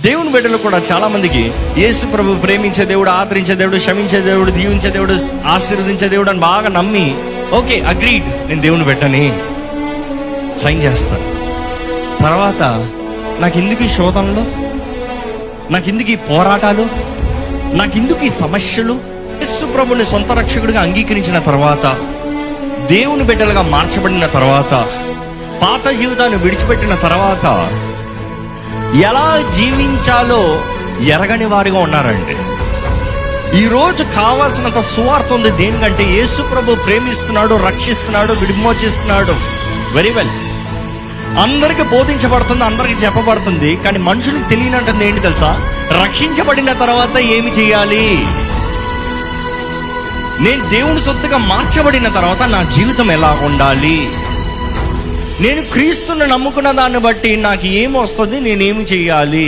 దేవుని బిడ్డలు కూడా చాలా మందికి యేసు ప్రభు ప్రేమించే దేవుడు, ఆదరించే దేవుడు, క్షమించే దేవుడు, దీవించే దేవుడు, ఆశీర్వదించే దేవుడు అని బాగా నమ్మి, ఓకే అగ్రీడ్, నేను దేవుని బిడ్డని సైన్ చేస్తాను. తర్వాత నాకెందుకు ఈ శోధనలు, నాకెందుకు ఈ పోరాటాలు, నాకెందుకు ఈ సమస్యలు? యేసు ప్రభుని సొంత రక్షకుడిగా అంగీకరించిన తర్వాత, దేవుని బిడ్డలుగా మార్చబడిన తర్వాత, పాత జీవితాన్ని విడిచిపెట్టిన తర్వాత ఎలా జీవించాలో ఎరగని వారిగా ఉన్నారండి. ఈరోజు కావాల్సినంత సువార్త ఉంది. దేనికంటే యేసు ప్రభు ప్రేమిస్తున్నాడు, రక్షిస్తున్నాడు, విమోచిస్తున్నాడు. వెరీ వెల్, అందరికి బోధించబడుతుంది, అందరికి చెప్పబడుతుంది. కానీ మనుషులకు తెలియనంటుంది ఏంటి తెలుసా? రక్షించబడిన తర్వాత ఏమి చేయాలి? నేను దేవుని సొత్తుగా మార్చబడిన తర్వాత నా జీవితం ఎలా ఉండాలి? నేను క్రీస్తుని నమ్ముకున్న దాన్ని బట్టి నాకు ఏమి వస్తుంది, నేనేమి చేయాలి?